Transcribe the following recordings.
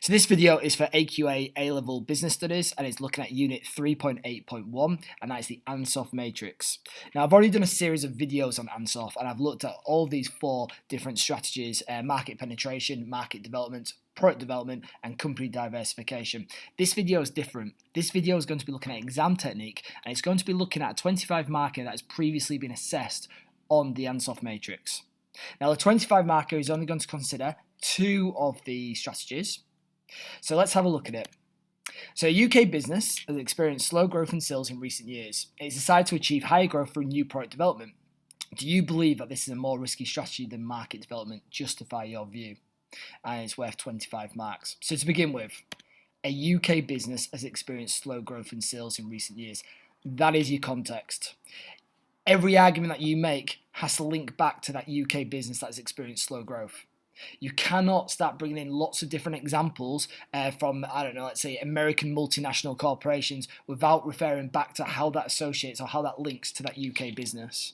So this video is for AQA A-Level Business Studies and it's looking at Unit 3.8.1 and that is the Ansoff matrix. Now I've already done a series of videos on Ansoff and I've looked at all these 4 different strategies, market penetration, market development, product development and company diversification. This video is different. This video is going to be looking at exam technique and it's going to be looking at a 25 marker that has previously been assessed on the Ansoff matrix. Now the 25 marker is only going to consider 2 of the strategies. So let's have a look at it. So a UK business has experienced slow growth in sales in recent years. It's decided to achieve higher growth through new product development. Do you believe that this is a more risky strategy than market development? Justify your view. And it's worth 25 marks. So to begin with, a UK business has experienced slow growth in sales in recent years. That is your context. Every argument that you make has to link back to that UK business that has experienced slow growth. You cannot start bringing in lots of different examples from, I don't know, let's say American multinational corporations without referring back to how that associates or how that links to that UK business.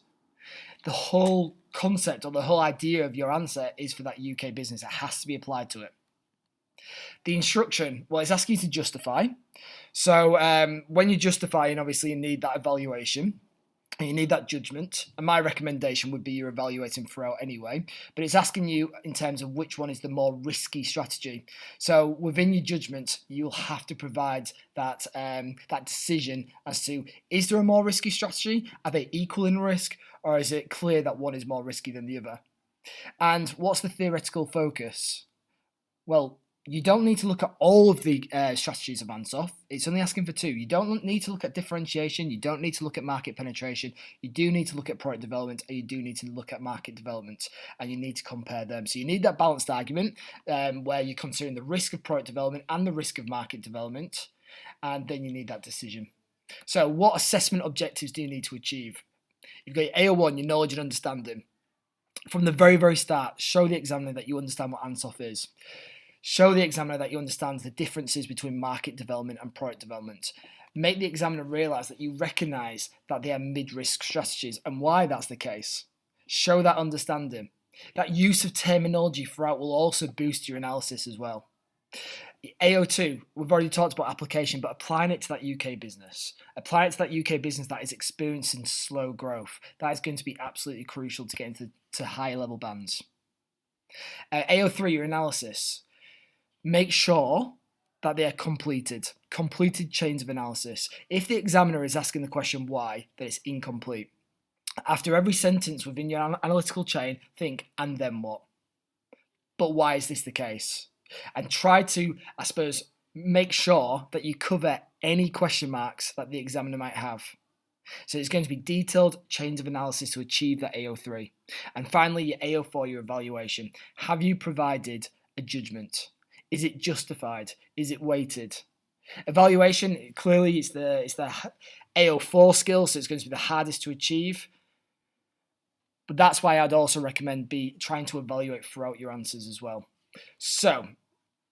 The whole concept or the whole idea of your answer is for that UK business. It has to be applied to it. The instruction, well, it's asking you to justify. So when you're justifying, obviously you need that evaluation. And you need that judgment, and my recommendation would be you're evaluating throughout anyway, but it's asking you in terms of which one is the more risky strategy. So within your judgment, you'll have to provide that decision as to, is there a more risky strategy? Are they equal in risk, or is it clear that one is more risky than the other? And what's the theoretical focus? Well, you don't need to look at all of the strategies of Ansoff. It's only asking for 2. You don't need to look at differentiation. You don't need to look at market penetration. You do need to look at product development, and you do need to look at market development, and you need to compare them. So you need that balanced argument where you're considering the risk of product development and the risk of market development, and then you need that decision. So what assessment objectives do you need to achieve? You've got your AO1, your knowledge and understanding. From the very, very start, show the examiner that you understand what Ansoff is. Show the examiner that you understand the differences between market development and product development. Make the examiner realise that you recognise that they are mid-risk strategies and why that's the case. Show that understanding. That use of terminology throughout will also boost your analysis as well. AO2, we've already talked about application, but applying it to that UK business. Apply it to that UK business that is experiencing slow growth. That is going to be absolutely crucial to get into higher level bands. AO3, your analysis. Make sure that they are completed chains of analysis. If the examiner is asking the question why, then it's incomplete. After every sentence within your analytical chain, think, and then what? But why is this the case? And try to, I suppose, make sure that you cover any question marks that the examiner might have. So it's going to be detailed chains of analysis to achieve that AO3. And finally, your AO4, your evaluation. Have you provided a judgment? Is it justified? Is it weighted? Evaluation, clearly it's the AO4 skill, so it's going to be the hardest to achieve. But that's why I'd also recommend trying to evaluate throughout your answers as well. So,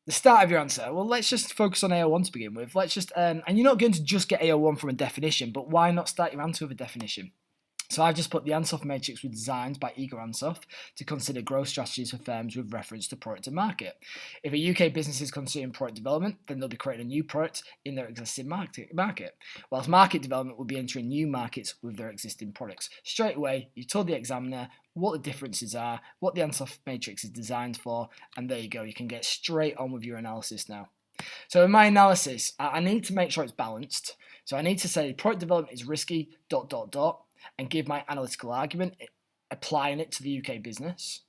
the start of your answer, well, let's just focus on AO1 to begin with. Let's just, and you're not going to just get AO1 from a definition, but why not start your answer with a definition? So I've just put the Ansoff matrix was designed by Igor Ansoff to consider growth strategies for firms with reference to product and market. If a UK business is considering product development, then they'll be creating a new product in their existing market. Whilst market development will be entering new markets with their existing products. Straight away, you told the examiner what the differences are, what the Ansoff matrix is designed for, and there you go. You can get straight on with your analysis now. So in my analysis, I need to make sure it's balanced. So I need to say product development is risky, ... and give my analytical argument, applying it to the UK business.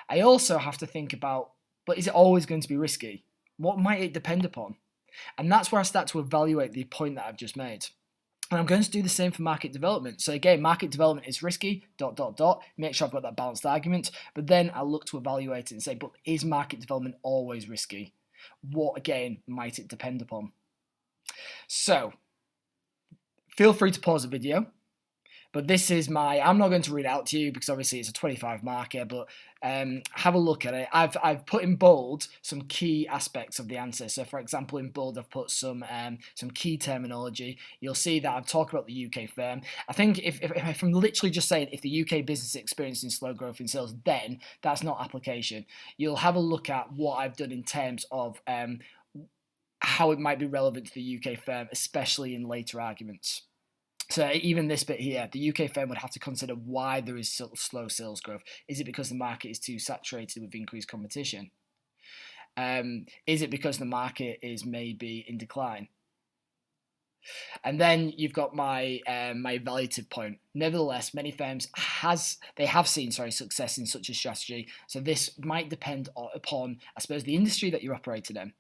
I also have to think about, but is it always going to be risky? What might it depend upon? And that's where I start to evaluate the point that I've just made. And I'm going to do the same for market development. So again, market development is risky, ... Make sure I've got that balanced argument. But then I'll look to evaluate it and say, but is market development always risky? What, again, might it depend upon? So, feel free to pause the video. But this is I'm not going to read it out to you because obviously it's a 25 marker, but have a look at it. I've put in bold some key aspects of the answer. So for example, in bold, I've put some key terminology. You'll see that I've talked about the UK firm. I think if I'm literally just saying if the UK business is experiencing slow growth in sales, then that's not application. You'll have a look at what I've done in terms of how it might be relevant to the UK firm, especially in later arguments. So even this bit here, the UK firm would have to consider why there is slow sales growth. Is it because the market is too saturated with increased competition? Is it because the market is maybe in decline? And then you've got my evaluative point. Nevertheless, many firms have seen success in such a strategy. So this might depend upon, I suppose, the industry that you're operating in.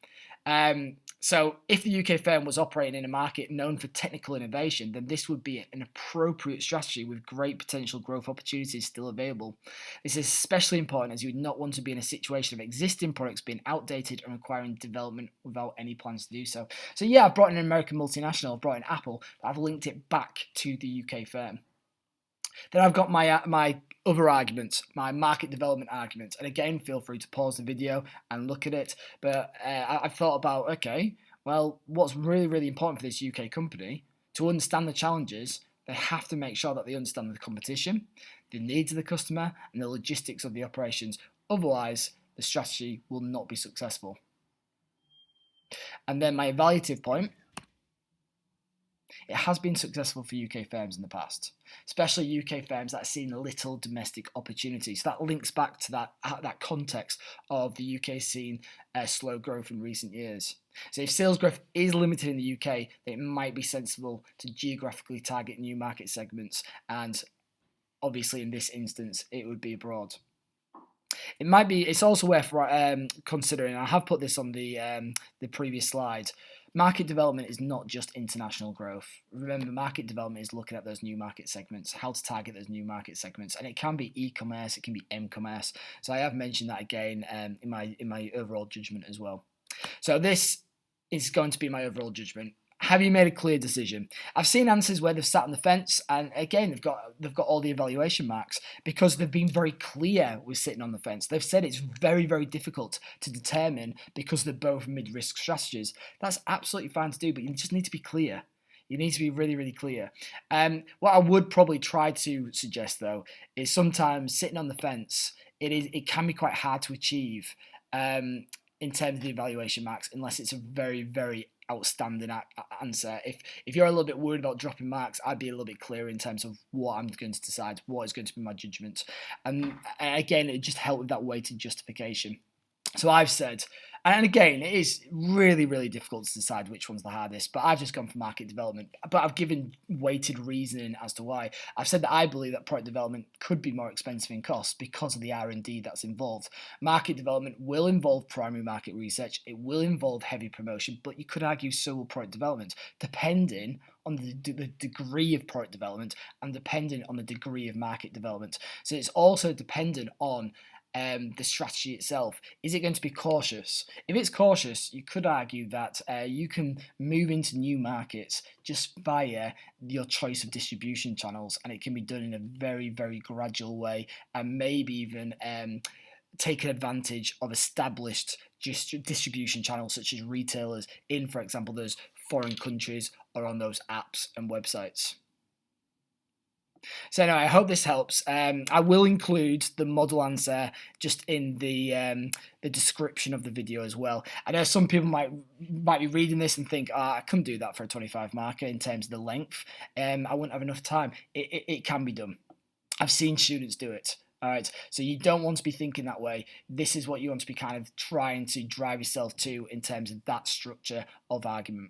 So if the UK firm was operating in a market known for technical innovation, then this would be an appropriate strategy with great potential growth opportunities still available. This is especially important as you would not want to be in a situation of existing products being outdated and requiring development without any plans to do so. So yeah, I've brought in an American multinational, I've brought in Apple, but I've linked it back to the UK firm. Then I've got my other arguments, my market development arguments. And again, feel free to pause the video and look at it. But I've thought about, okay, well, what's really, really important for this UK company? To understand the challenges, they have to make sure that they understand the competition, the needs of the customer, and the logistics of the operations. Otherwise, the strategy will not be successful. And then my evaluative point, it has been successful for UK firms in the past, especially UK firms that have seen little domestic opportunities. So that links back to that context of the UK seeing slow growth in recent years. So if sales growth is limited in the UK, then it might be sensible to geographically target new market segments, and obviously in this instance, it would be abroad. It's also worth considering, I have put this on the previous slide, market development is not just international growth. Remember, market development is looking at those new market segments, how to target those new market segments, and it can be e-commerce, it can be m-commerce. So I have mentioned that again in my overall judgment as well. So this is going to be my overall judgment. Have you made a clear decision? I've seen answers where they've sat on the fence, and again, they've got all the evaluation marks because they've been very clear with sitting on the fence. They've said it's very, very difficult to determine because they're both mid-risk strategies. That's absolutely fine to do, but you just need to be clear. You need to be really, really clear. What I would probably try to suggest, though, is sometimes sitting on the fence, it can be quite hard to achieve in terms of the evaluation marks unless it's a very, very outstanding answer. If you're a little bit worried about dropping marks, I'd be a little bit clearer in terms of what I'm going to decide, what is going to be my judgment. And again, it just helped with that weighted justification. So I've said, and again, it is really, really difficult to decide which one's the hardest, but I've just gone for market development. But I've given weighted reasoning as to why. I've said that I believe that product development could be more expensive in cost because of the R&D that's involved. Market development will involve primary market research. It will involve heavy promotion, but you could argue so will product development, depending on the degree of product development and depending on the degree of market development. So it's also dependent on the strategy itself. Is it going to be cautious? If it's cautious, you could argue that you can move into new markets just via your choice of distribution channels, and it can be done in a very, very gradual way, and maybe even taking advantage of established distribution channels such as retailers in, for example, those foreign countries or on those apps and websites. So anyway, I hope this helps. I will include the model answer just in the description of the video as well. I know some people might be reading this and think, I couldn't do that for a 25 marker in terms of the length. I wouldn't have enough time. It can be done. I've seen students do it. All right, so you don't want to be thinking that way. This is what you want to be kind of trying to drive yourself to in terms of that structure of argument.